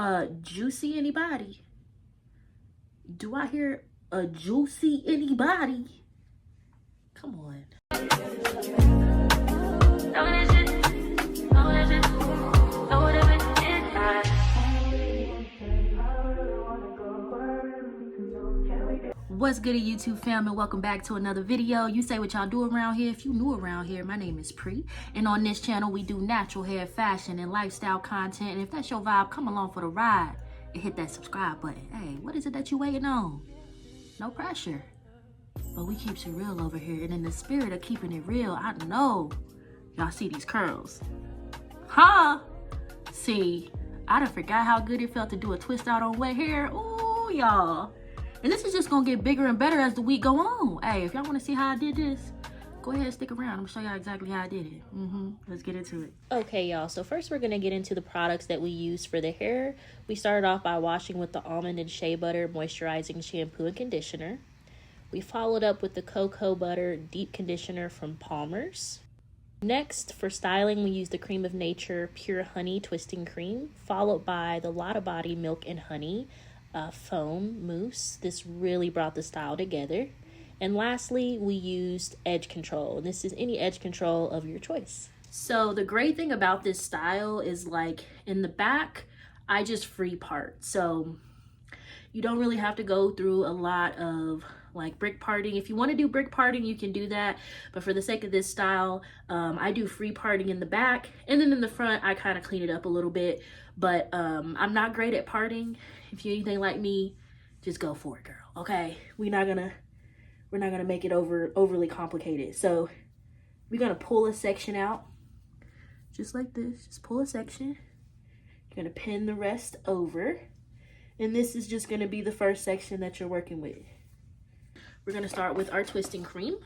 Juicy anybody? Do I hear a juicy anybody? Come on. What's good, YouTube fam, and welcome back to another video. You say what y'all do around here. If you new around here, my name is Pre, and on this channel we do natural hair, fashion, and lifestyle content. And if that's your vibe, come along for the ride and hit that subscribe button. Hey, what is it that you waiting on? No pressure, but we keeps it real over here. And in the spirit of keeping it real, I know y'all see these curls, huh? See, I done forgot how good it felt to do a twist out on wet hair. Ooh, y'all. And this is just gonna get bigger and better as the week go on. Hey, if y'all wanna see how I did this, go ahead and stick around. I'm gonna show y'all exactly how I did it. Let's get into it. Okay, y'all, so first we're gonna get into the products that we use for the hair. We started off by washing with the almond and shea butter moisturizing shampoo and conditioner. We followed up with the cocoa butter deep conditioner from Palmer's. Next, for styling, we use the Cream of Nature Pure Honey Twisting Cream, followed by the Lotta Body Milk and Honey foam mousse. This really brought the style together. And lastly, we used edge control. This is any edge control of your choice. So the great thing about this style is, like, in the back, I just free part. So you don't really have to go through a lot of like brick parting. If you want to do brick parting, you can do that, but for the sake of this style, I do free parting in the back, and then in the front I kind of clean it up a little bit. But I'm not great at parting. If you're anything like me, just go for it, girl. Okay, we're not gonna make it overly complicated. So we're gonna pull a section out just like this. Just pull a section. You're gonna pin the rest over, and this is just gonna be the first section that you're working with. We're gonna start with our twisting cream.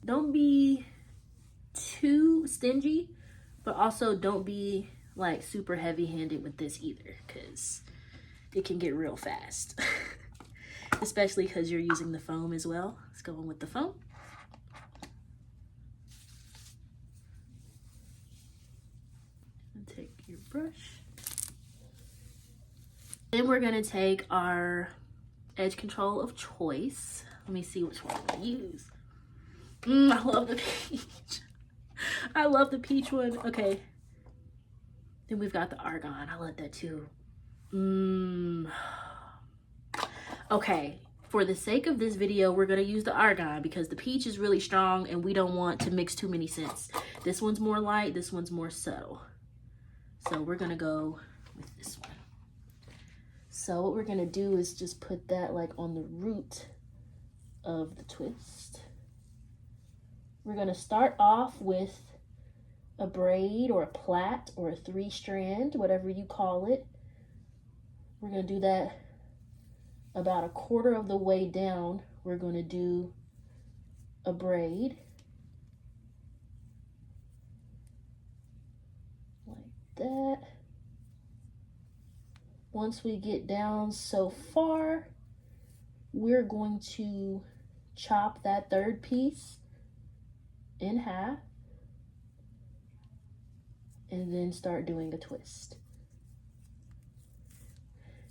Don't be too stingy, but also don't be like super heavy-handed with this either, because it can get real fast. Especially because you're using the foam as well. Let's go in with the foam. And take your brush. Then we're gonna take our edge control of choice. Let me see which one I'm gonna use. I love the peach. I love the peach one. Okay. Then we've got the argan. I love that too. Okay. For the sake of this video, we're gonna use the argan because the peach is really strong and we don't want to mix too many scents. This one's more light, this one's more subtle. So we're gonna go with this one. So what we're gonna do is just put that like on the root of the twist. We're gonna start off with a braid or a plait or a 3-strand, whatever you call it. We're gonna do that about a quarter of the way down. We're gonna do a braid. Like that. Once we get down so far, we're going to chop that third piece in half and then start doing a twist.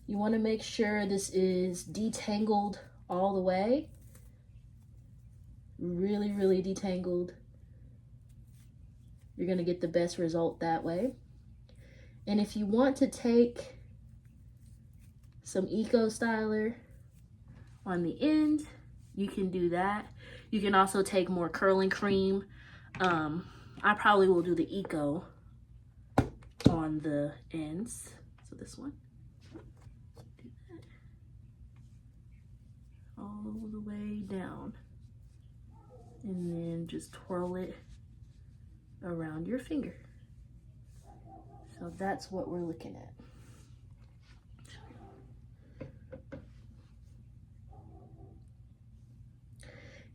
You want to make sure this is detangled all the way. Really, really detangled. You're going to get the best result that way. And if you want to take some eco styler on the end, you can do that. You can also take more curling cream. I probably will do the eco on the ends. So this one, do that all the way down, and then just twirl it around your finger. So that's what we're looking at.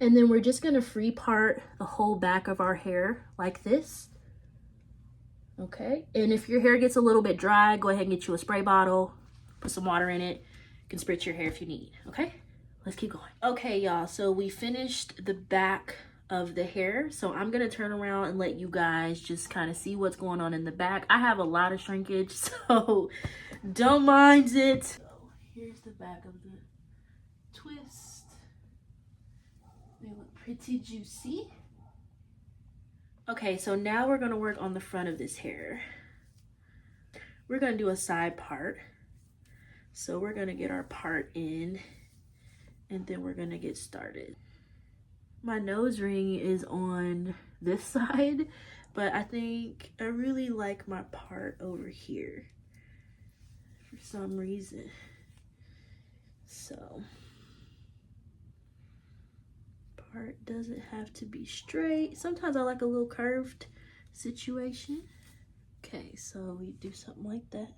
And then we're just gonna free part the whole back of our hair like this. Okay, and if your hair gets a little bit dry, go ahead and get you a spray bottle, put some water in it. You can spritz your hair if you need, okay? Let's keep going. Okay, y'all, so we finished the back of the hair. So I'm gonna turn around and let you guys just kind of see what's going on in the back. I have a lot of shrinkage, so don't mind it. So here's the back of the twist. They look pretty juicy. Okay, so now we're gonna work on the front of this hair. We're gonna do a side part. So we're gonna get our part in and then we're gonna get started. My nose ring is on this side, but I think I really like my part over here for some reason. So, part doesn't have to be straight. Sometimes I like a little curved situation. Okay, so we do something like that.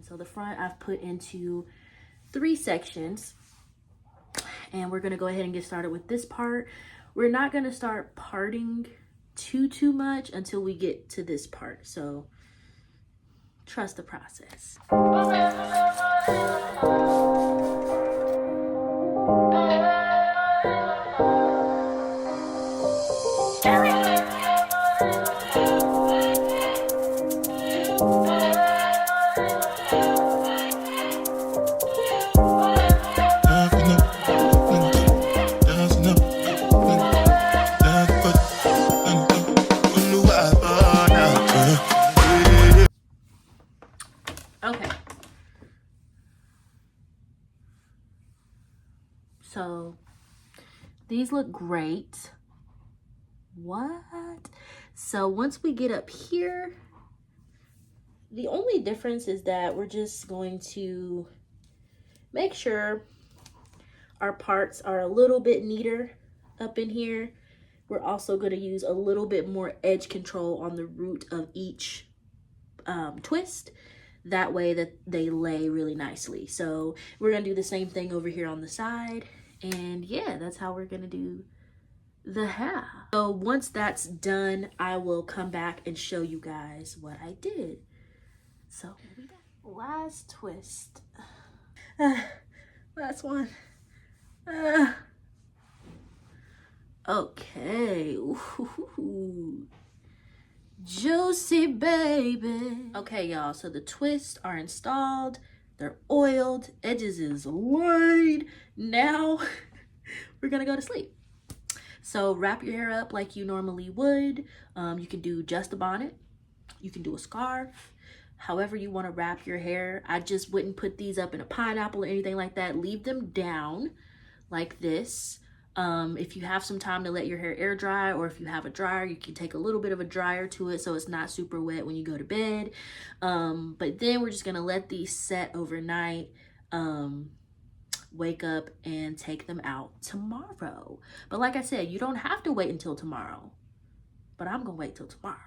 So the front I've put into 3 sections. And we're gonna go ahead and get started with this part. We're not gonna start parting too much until we get to this part. So trust the process. Okay, so these look great. What? So once we get up here, the only difference is that we're just going to make sure our parts are a little bit neater up in here. We're also going to use a little bit more edge control on the root of each twist. That way that they lay really nicely. So we're gonna do the same thing over here on the side. And yeah, that's how we're gonna do the hair. So once that's done, I will come back and show you guys what I did. So here we go. Last twist. Last one. Okay. Ooh. Juicy baby. Okay, y'all, so the twists are installed. They're oiled. Edges is laid. Now we're gonna go to sleep. So wrap your hair up like you normally would. You can do just a bonnet. You can do a scarf. However you want to wrap your hair. I just wouldn't put these up in a pineapple or anything like that. Leave them down like this. If you have some time to let your hair air dry, or if you have a dryer, you can take a little bit of a dryer to it so it's not super wet when you go to bed. But then we're just gonna let these set overnight, wake up and take them out tomorrow. But like I said, you don't have to wait until tomorrow, but I'm gonna wait till tomorrow.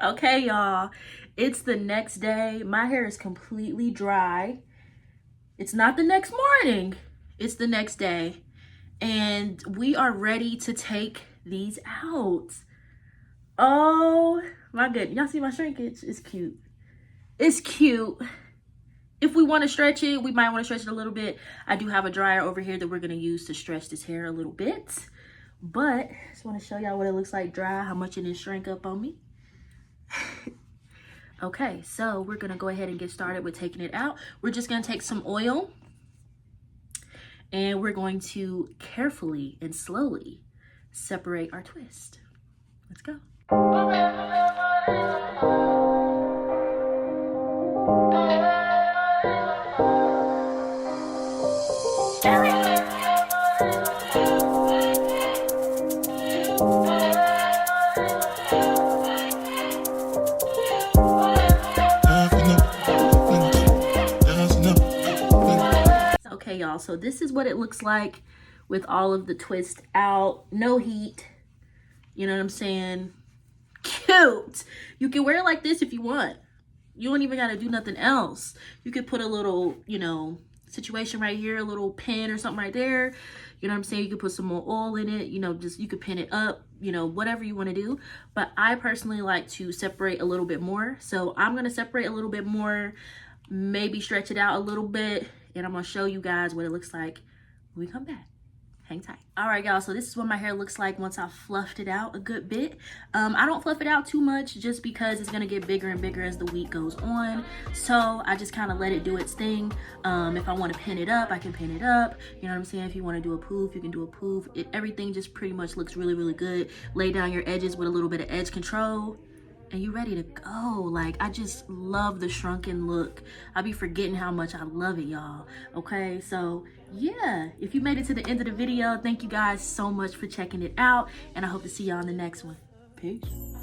Okay, y'all, it's the next day. My hair is completely dry. It's not the next morning. It's the next day, and we are ready to take these out. Oh my goodness, y'all see my shrinkage? It's cute. It's cute. If we want to stretch it, we might want to stretch it a little bit. I do have a dryer over here that we're going to use to stretch this hair a little bit, but I just want to show y'all what it looks like dry, how much it didn't shrink up on me. Okay, so we're going to go ahead and get started with taking it out. We're just going to take some oil, and we're going to carefully and slowly separate our twist. Let's go. Okay, y'all, so this is what it looks like with all of the twist out. No heat. You know what I'm saying? Cute. You can wear it like this if you want. You don't even got to do nothing else. You could put a little, you know, situation right here, a little pin or something right there. You know what I'm saying? You could put some more oil in it. You know, just you could pin it up, you know, whatever you want to do. But I personally like to separate a little bit more. So I'm going to separate a little bit more, maybe stretch it out a little bit. And I'm going to show you guys what it looks like when we come back. Hang tight. All right, y'all, so this is what my hair looks like once I've fluffed it out a good bit. I don't fluff it out too much just because it's gonna get bigger and bigger as the week goes on. So I just kind of let it do its thing. If I want to pin it up, I can pin it up. You know what I'm saying? If you want to do a poof, you can do a poof. Everything just pretty much looks really, really good. Lay down your edges with a little bit of edge control, and you ready to go. Like, I just love the shrunken look. I be forgetting how much I love it, y'all. Okay, so yeah, if you made it to the end of the video, thank you guys so much for checking it out, and I hope to see y'all in the next one. Peace.